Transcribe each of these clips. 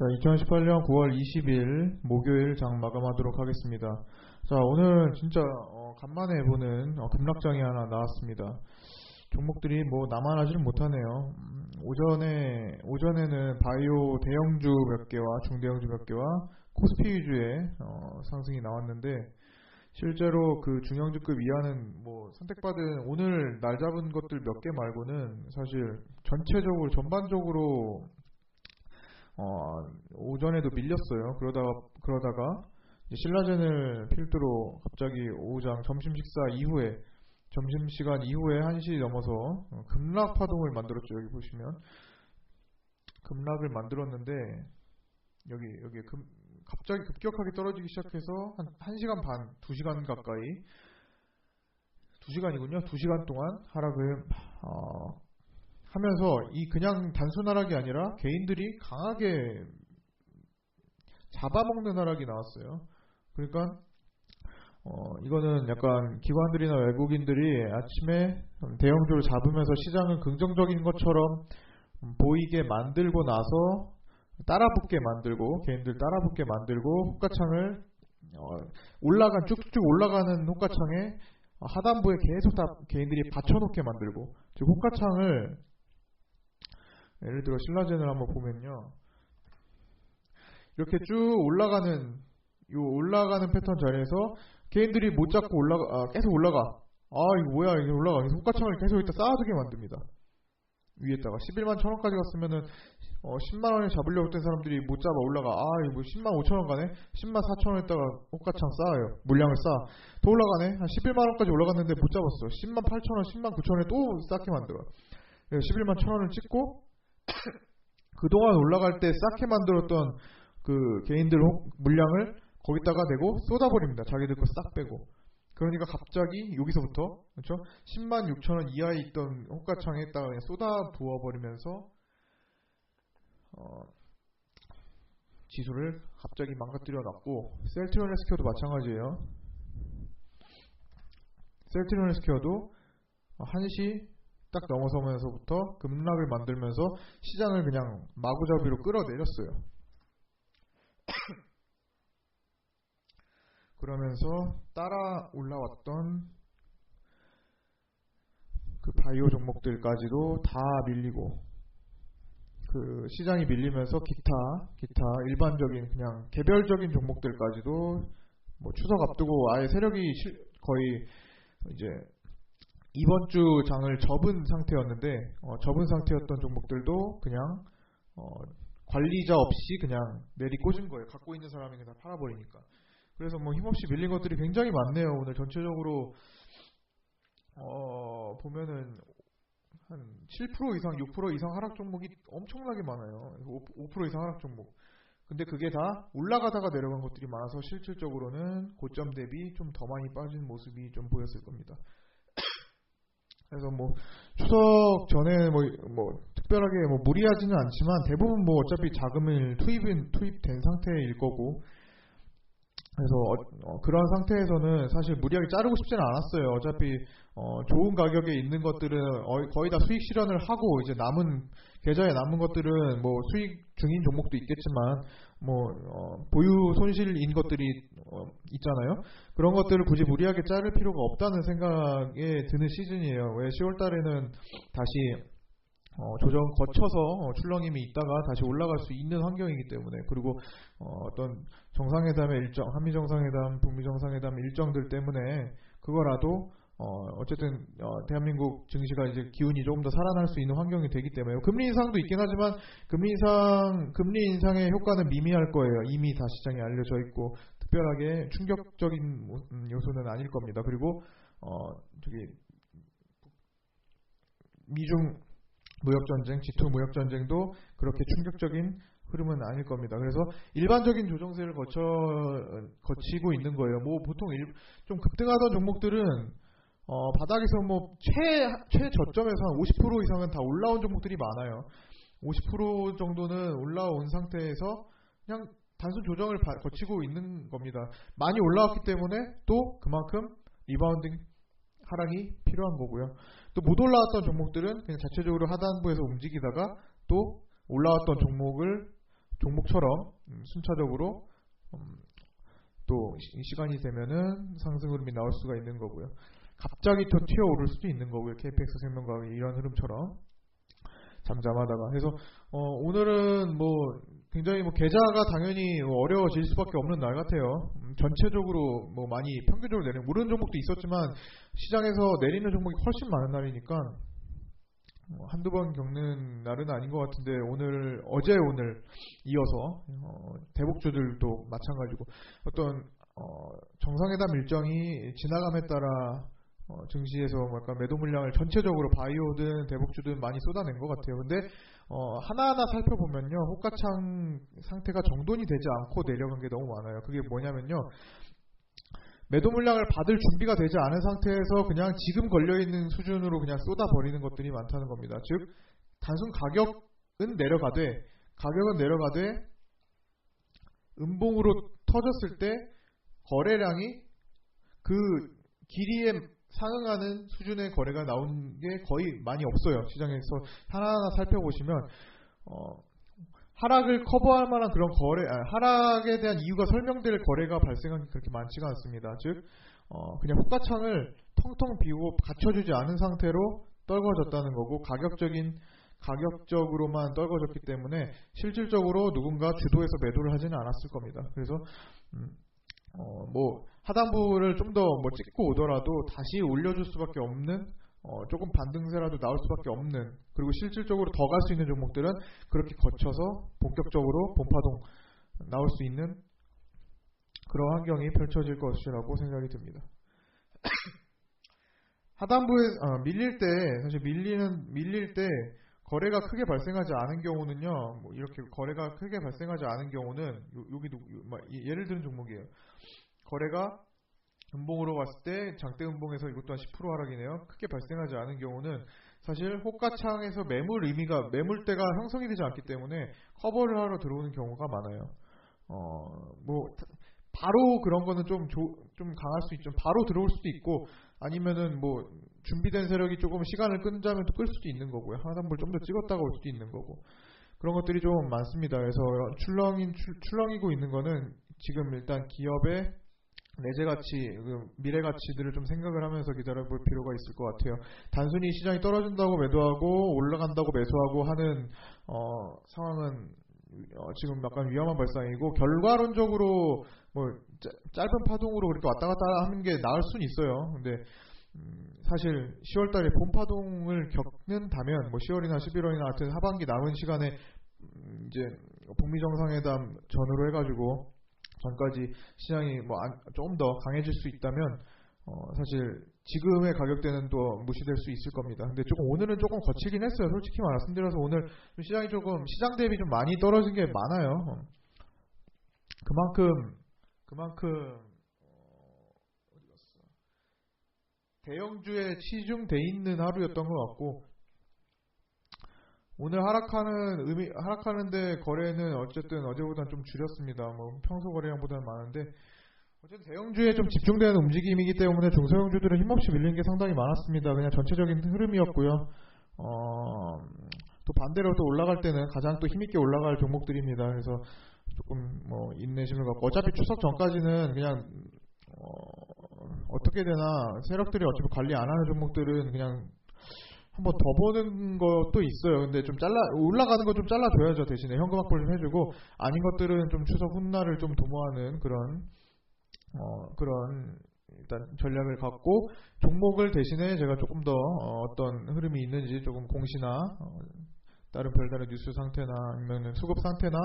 자, 2018년 9월 20일 목요일 장 마감하도록 하겠습니다. 자, 오늘 진짜 간만에 보는 급락장이 하나 나왔습니다. 종목들이 뭐 나만하지는 못하네요. 오전에는 바이오 대형주 몇 개와 중대형주 몇 개와 코스피 위주의 상승이 나왔는데, 실제로 그 중형주급 이하는 뭐 선택받은 오늘 날 잡은 것들 몇 개 말고는 사실 전체적으로 전반적으로 오전에도 밀렸어요. 그러다가 신라젠을 필두로 갑자기 오후장 점심시간 이후에 1시 넘어서 급락 파동을 만들었죠. 여기 보시면 급락을 만들었는데, 여기 갑자기 급격하게 떨어지기 시작해서 한 1시간 반, 2시간 가까이, 2시간이군요. 2시간 동안 하락을 하면서, 이 그냥 단순 하락이 아니라 개인들이 강하게 잡아먹는 하락이 나왔어요. 그러니까 이거는 약간 기관들이나 외국인들이 아침에 대형주를 잡으면서 시장은 긍정적인 것처럼 보이게 만들고 나서 따라붙게 만들고, 개인들 따라붙게 만들고, 호가창을 쭉쭉 올라가는 호가창에 하단부에 계속 다 개인들이 받쳐놓게 만들고, 즉 호가창을, 예를 들어 신라젠을 한번 보면요, 이렇게 쭉 올라가는 패턴 자리에서 개인들이 못 잡고 계속 올라가. 이거 뭐야, 이게 올라가. 그래서 호가창을 계속 여기다 쌓아두게 만듭니다. 위에다가 11만 1천원까지 갔으면은 10만 원에 잡으려고 했던 사람들이 못 잡아 올라가. 이거 뭐 10만 5천원 가네. 10만 4천원에다가 호가창 쌓아요. 물량을 쌓아. 더 올라가네. 한 11만 원까지 올라갔는데 못 잡았어. 10만 8천원, 10만 9천원에 또 쌓게 만들어. 11만 1천원을 찍고 그동안 올라갈 때 쌓게 만들었던 그 개인들 물량을 거기다가 대고 쏟아버립니다. 자기들 거 싹 빼고. 그러니까 갑자기 여기서부터, 그렇죠? 10만 6천원 이하에 있던 호가창에다가 그냥 쏟아 부어버리면서 지수를 갑자기 망가뜨려 놨고, 셀트리온 헬스케어도 마찬가지예요. 셀트리온 헬스케어도 1시 딱 넘어서면서부터 급락을 만들면서 시장을 그냥 마구잡이로 끌어내렸어요. 그러면서 따라 올라왔던 그 바이오 종목들까지도 다 밀리고, 그 시장이 밀리면서 기타 일반적인 그냥 개별적인 종목들까지도 뭐 추석 앞두고 아예 세력이 거의 이제 이번 주 장을 접은 상태였는데, 접은 상태였던 종목들도 그냥 관리자 없이 그냥 내리꽂은 거예요. 갖고 있는 사람이 그냥 팔아버리니까. 그래서 뭐 힘없이 밀린 것들이 굉장히 많네요. 오늘 전체적으로 보면은 한 7% 이상, 6% 이상 하락 종목이 엄청나게 많아요. 5% 이상 하락 종목. 근데 그게 다 올라가다가 내려간 것들이 많아서 실질적으로는 고점 대비 좀 더 많이 빠진 모습이 좀 보였을 겁니다. 그래서 뭐 추석 전에 뭐 특별하게 뭐 무리하지는 않지만 대부분 뭐 어차피 자금을 투입된 상태일 거고, 그래서 그런 상태에서는 사실 무리하게 자르고 싶지는 않았어요. 어차피 좋은 가격에 있는 것들은 거의 다 수익 실현을 하고, 이제 계좌에 남은 것들은 뭐 수익 중인 종목도 있겠지만 뭐 보유 손실인 것들이 있잖아요. 그런 것들을 굳이 무리하게 자를 필요가 없다는 생각에 드는 시즌이에요. 왜 10월 달에는 다시 조정 거쳐서 출렁임이 있다가 다시 올라갈 수 있는 환경이기 때문에, 그리고 어떤 정상회담의 일정, 한미 정상회담, 북미 정상회담 일정들 때문에 그거라도 어쨌든 대한민국 증시가 이제 기운이 조금 더 살아날 수 있는 환경이 되기 때문에, 금리 인상도 있긴 하지만 금리 인상의 효과는 미미할 거예요. 이미 다 시장에 알려져 있고 특별하게 충격적인 요소는 아닐 겁니다. 그리고 미중 무역전쟁, G2 무역전쟁도 그렇게 충격적인 흐름은 아닐 겁니다. 그래서 일반적인 조정세를 거치고 있는 거예요. 뭐 보통 좀 급등하던 종목들은 바닥에서 뭐 최저점에서 한 50% 이상은 다 올라온 종목들이 많아요. 50% 정도는 올라온 상태에서 그냥 단순 조정을 거치고 있는 겁니다. 많이 올라왔기 때문에 또 그만큼 리바운딩 하락이 필요한 거고요. 또 못 올라왔던 종목들은 그냥 자체적으로 하단부에서 움직이다가 또 올라왔던 종목을 종목처럼 순차적으로 또 시간이 되면은 상승 흐름이 나올 수가 있는 거고요. 갑자기 더 튀어오를 수도 있는 거고요. KPX 생명과학의 이런 흐름처럼 잠잠하다가. 그래서 오늘은 뭐 굉장히 뭐 계좌가 당연히 어려워질 수밖에 없는 날 같아요. 전체적으로 뭐 많이 평균적으로 내리는, 오르는 종목도 있었지만 시장에서 내리는 종목이 훨씬 많은 날이니까 한두 번 겪는 날은 아닌 것 같은데, 어제 오늘 이어서 대북주들도 마찬가지고 어떤 정상회담 일정이 지나감에 따라 증시에서 약간 매도 물량을 전체적으로 바이오든 대북주든 많이 쏟아낸 것 같아요. 근데 하나하나 살펴보면요, 호가창 상태가 정돈이 되지 않고 내려간 게 너무 많아요. 그게 뭐냐면요, 매도 물량을 받을 준비가 되지 않은 상태에서 그냥 지금 걸려있는 수준으로 그냥 쏟아버리는 것들이 많다는 겁니다. 즉 단순 가격은 내려가되 음봉으로 터졌을 때 거래량이 그 길이에 상응하는 수준의 거래가 나온 게 거의 많이 없어요. 시장에서 하나하나 살펴보시면 하락을 커버할 만한 그런 하락에 대한 이유가 설명될 거래가 발생한 게 그렇게 많지가 않습니다. 즉 그냥 호가창을 텅텅 비우고 받쳐주지 않은 상태로 떨궈졌다는 거고, 가격적으로만 떨궈졌기 때문에 실질적으로 누군가 주도해서 매도를 하지는 않았을 겁니다. 그래서 뭐 하단부를 좀 더 뭐 찍고 오더라도 다시 올려줄 수밖에 없는, 조금 반등세라도 나올 수밖에 없는, 그리고 실질적으로 더 갈 수 있는 종목들은 그렇게 거쳐서 본격적으로 본파동 나올 수 있는 그런 환경이 펼쳐질 것이라고 생각이 듭니다. 하단부에 밀릴 때 거래가 크게 발생하지 않은 경우는요, 뭐 이렇게 거래가 크게 발생하지 않은 경우는 여기도 예를 들은 종목이에요. 거래가 음봉으로 봤을 때 장대 음봉에서 이것 또한 10% 하락이네요. 크게 발생하지 않은 경우는 사실 호가창에서 매물대가 형성이 되지 않기 때문에 커버를 하러 들어오는 경우가 많아요. 뭐 바로 그런 거는 좀 강할 수 있죠. 바로 들어올 수도 있고, 아니면은 뭐 준비된 세력이 조금 시간을 끈자면 또 끌 수도 있는 거고요. 하단부를 좀 더 찍었다가 올 수도 있는 거고, 그런 것들이 좀 많습니다. 그래서 출렁이고 있는 거는 지금 일단 기업의 내재 가치, 미래 가치들을 좀 생각을 하면서 기다려볼 필요가 있을 것 같아요. 단순히 시장이 떨어진다고 매도하고 올라간다고 매수하고 하는 상황은 지금 약간 위험한 발상이고, 결과론적으로 뭐 짧은 파동으로 그렇게 왔다 갔다 하는 게 나을 수는 있어요. 근데 사실 10월달에 봄 파동을 겪는다면, 뭐 10월이나 11월이나 하여튼 하반기 남은 시간에 이제 북미 정상회담 전후로 해가지고 전까지 시장이 뭐 조금 더 강해질 수 있다면 사실 지금의 가격대는 또 무시될 수 있을 겁니다. 근데 오늘은 조금 거칠긴 했어요. 솔직히 말씀드려서 오늘 시장이 조금 시장 대비 좀 많이 떨어진 게 많아요. 그만큼 어디 갔어? 대형주에 치중돼 있는 하루였던 것 같고, 오늘 하락하는데 거래는 어쨌든 어제보다는 좀 줄였습니다. 뭐 평소 거래량보다는 많은데, 어쨌든 대형주에 좀 집중되는 움직임이기 때문에 중소형주들은 힘없이 밀린 게 상당히 많았습니다. 그냥 전체적인 흐름이었고요. 또 반대로 또 올라갈 때는 가장 또 힘있게 올라갈 종목들입니다. 그래서 조금 뭐 인내심을 갖고, 어차피 추석 전까지는 그냥 어떻게 되나 세력들이 어차피 관리 안 하는 종목들은 그냥 한번 더 보는 것도 있어요. 근데 좀 올라가는 거 좀 잘라줘야죠. 대신에 현금 확보를 좀 해주고, 아닌 것들은 좀 추석 훗날을 좀 도모하는 그런 일단 전략을 갖고, 종목을 대신에 제가 조금 더 어떤 흐름이 있는지 조금 공시나 다른 별다른 뉴스 상태나 아니면 수급 상태나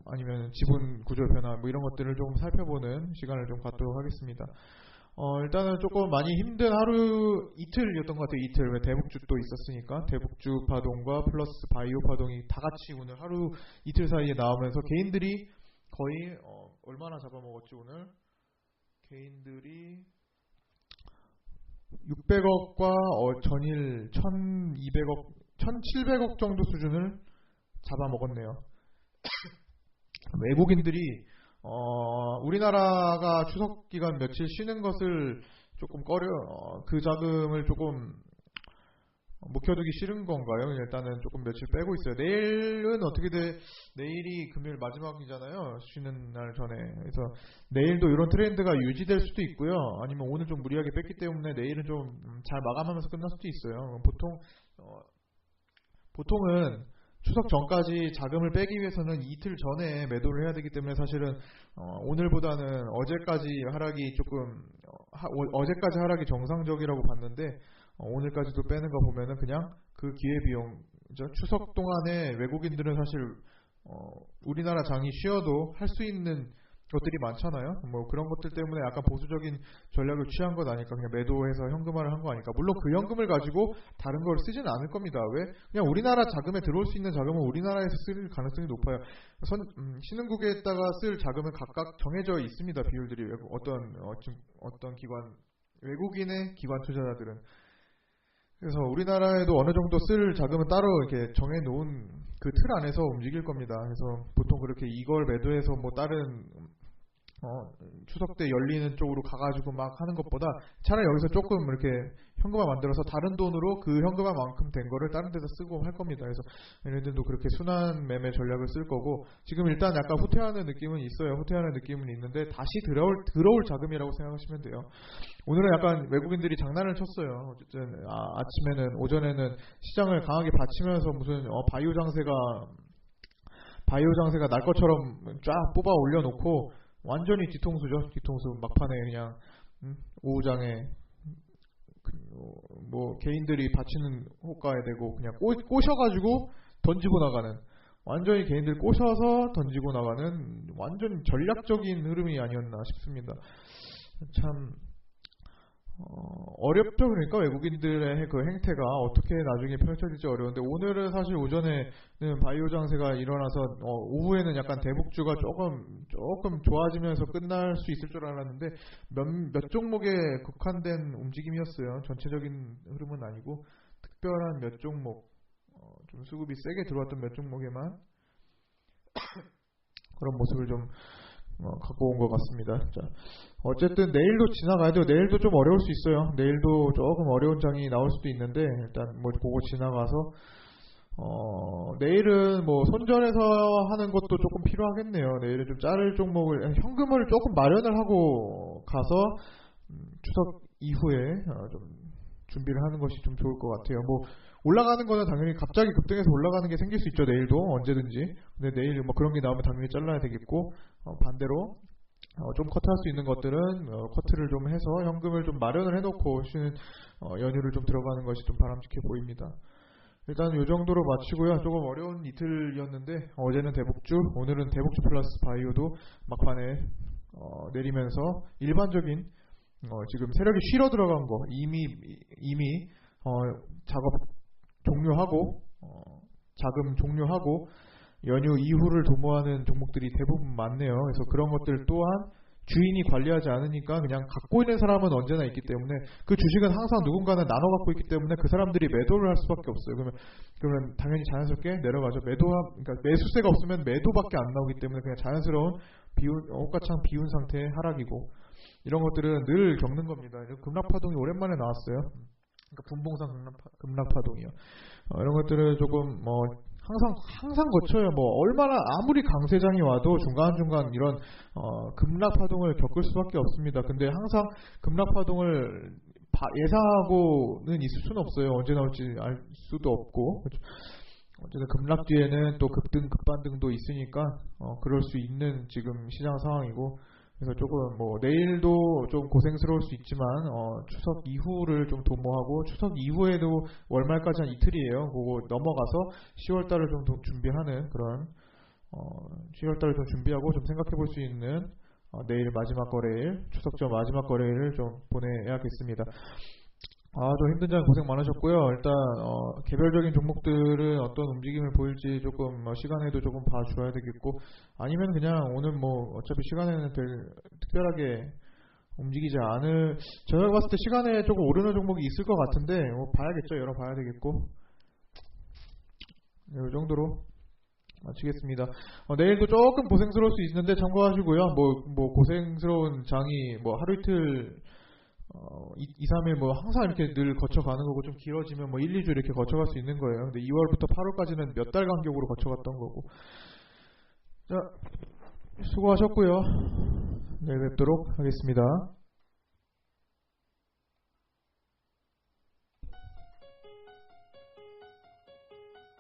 아니면 지분 구조 변화 뭐 이런 것들을 조금 살펴보는 시간을 좀 갖도록 하겠습니다. 일단은 조금 많이 힘든 이틀이었던 것 같아요. 이틀. 왜 대북주 또 있었으니까. 대북주 파동과 플러스 바이오 파동이 다 같이 오늘 이틀 사이에 나오면서 개인들이 거의 얼마나 잡아먹었지 오늘? 개인들이 600억과 전일 1200억, 1700억 정도 수준을 잡아먹었네요. 외국인들이 우리나라가 추석 기간 며칠 쉬는 것을 조금 그 자금을 조금 묵혀두기 싫은 건가요? 일단은 조금 며칠 빼고 있어요. 내일은 어떻게 돼? 내일이 금요일 마지막이잖아요. 쉬는 날 전에. 그래서 내일도 이런 트렌드가 유지될 수도 있고요. 아니면 오늘 좀 무리하게 뺐기 때문에 내일은 좀 잘 마감하면서 끝날 수도 있어요. 보통은 추석 전까지 자금을 빼기 위해서는 이틀 전에 매도를 해야 되기 때문에 사실은 오늘보다는 어제까지 하락이 어제까지 하락이 정상적이라고 봤는데 오늘까지도 빼는 거 보면은 그냥 그 기회비용이죠. 추석 동안에 외국인들은 사실 우리나라 장이 쉬어도 할 수 있는 것들이 많잖아요. 뭐 그런 것들 때문에 약간 보수적인 전략을 취한 것 아닐까. 그냥 매도해서 현금화를 한 거 아닐까. 물론 그 현금을 가지고 다른 걸 쓰지는 않을 겁니다. 왜? 그냥 우리나라 자금에 들어올 수 있는 자금은 우리나라에서 쓸 가능성이 높아요. 신흥국에다가 쓸 자금은 각각 정해져 있습니다. 비율들이 어떤 기관 외국인의 기관 투자자들은. 그래서 우리나라에도 어느 정도 쓸 자금은 따로 이렇게 정해놓은 그 틀 안에서 움직일 겁니다. 그래서 보통 그렇게 이걸 매도해서 뭐 다른 추석 때 열리는 쪽으로 가가지고 막 하는 것보다 차라리 여기서 조금 이렇게 현금화 만들어서 다른 돈으로 그 현금화만큼 된 거를 다른 데서 쓰고 할 겁니다. 그래서 얘네들도 그렇게 순환 매매 전략을 쓸 거고 지금 일단 약간 후퇴하는 느낌은 있어요. 후퇴하는 느낌은 있는데 다시 들어올 자금이라고 생각하시면 돼요. 오늘은 약간 외국인들이 장난을 쳤어요. 어쨌든 오전에는 시장을 강하게 받치면서 무슨 바이오 장세가 날 것처럼 쫙 뽑아 올려놓고 완전히 뒤통수죠. 뒤통수 막판에 그냥 오후장에 뭐 개인들이 받치는 호가에 대고 그냥 꼬셔가지고 던지고 나가는 완전히 개인들 꼬셔서 던지고 나가는 완전 전략적인 흐름이 아니었나 싶습니다. 참 어렵죠. 그러니까 외국인들의 그 행태가 어떻게 나중에 펼쳐질지 어려운데 오늘은 사실 오전에는 바이오 장세가 일어나서 오후에는 약간 대북주가 조금 좋아지면서 끝날 수 있을 줄 알았는데 몇 종목에 국한된 움직임이었어요. 전체적인 흐름은 아니고 특별한 몇 종목 좀 수급이 세게 들어왔던 몇 종목에만 그런 모습을 좀 갖고 온 것 같습니다. 자, 어쨌든 내일도 지나가야 돼요. 내일도 좀 어려울 수 있어요. 내일도 조금 어려운 장이 나올 수도 있는데 일단 뭐 그거 지나가서 내일은 뭐 손절해서 하는 것도 조금 필요하겠네요. 내일은 좀 자를 종목을 현금을 조금 마련을 하고 가서 추석 이후에 좀 준비를 하는 것이 좀 좋을 것 같아요. 뭐 올라가는 거는 당연히 갑자기 급등해서 올라가는 게 생길 수 있죠. 내일도 언제든지. 근데 내일 뭐 그런 게 나오면 당연히 잘라야 되겠고 반대로 좀 커트할 수 있는 것들은 커트를 좀 해서 현금을 좀 마련을 해놓고 쉬는 연휴를 좀 들어가는 것이 좀 바람직해 보입니다. 일단 이 정도로 마치고요. 조금 어려운 이틀이었는데 어제는 대북주, 오늘은 대북주 플러스 바이오도 막판에 내리면서 일반적인 지금 세력이 쉬러 들어간 거 이미 작업 종료하고 자금 종료하고 연휴 이후를 도모하는 종목들이 대부분 많네요. 그래서 그런 것들 또한 주인이 관리하지 않으니까 그냥 갖고 있는 사람은 언제나 있기 때문에 그 주식은 항상 누군가는 나눠 갖고 있기 때문에 그 사람들이 매도를 할 수밖에 없어요. 그러면 당연히 자연스럽게 내려가죠. 그러니까 매수세가 없으면 매도밖에 안 나오기 때문에 그냥 자연스러운 옷가창 비운 상태의 하락이고 이런 것들은 늘 겪는 겁니다. 급락파동이 오랜만에 나왔어요. 그러니까 분봉상 급락파동이요. 이런 것들을 조금 항상 거쳐요. 얼마나 아무리 강세장이 와도 중간중간 이런 급락파동을 겪을 수밖에 없습니다. 근데 항상 급락파동을 예상하고는 있을 수는 없어요. 언제 나올지 알 수도 없고. 어쨌든 급락 뒤에는 또 급등, 급반등도 있으니까 그럴 수 있는 지금 시장 상황이고 그래서 조금 내일도 좀 고생스러울 수 있지만 추석 이후를 좀 도모하고 추석 이후에도 월말까지 한 이틀이에요. 그거 넘어가서 10월달을 좀 준비하는 그런 10월달을 좀 준비하고 좀 생각해 볼 수 있는 내일 마지막 거래일 추석 전 마지막 거래일을 좀 보내야겠습니다. 좀 힘든 장 고생 많으셨고요. 일단 개별적인 종목들은 어떤 움직임을 보일지 조금 시간에도 조금 봐줘야 되겠고 아니면 그냥 오늘 어차피 시간에는 특별하게 움직이지 않을 제가 봤을 때 시간에 조금 오르는 종목이 있을 것 같은데 봐야겠죠. 열어봐야 되겠고 이 정도로 마치겠습니다. 내일도 조금 고생스러울 수 있는데 참고하시고요. 고생스러운 장이 하루 이틀 2, 3일 뭐 항상 이렇게 늘 거쳐가는 거고 좀 길어지면 뭐 1, 2주 이렇게 거쳐갈 수 있는 거예요. 근데 2월부터 8월까지는 몇 달 간격으로 거쳐갔던 거고. 자, 수고하셨고요. 내일 뵙도록 하겠습니다.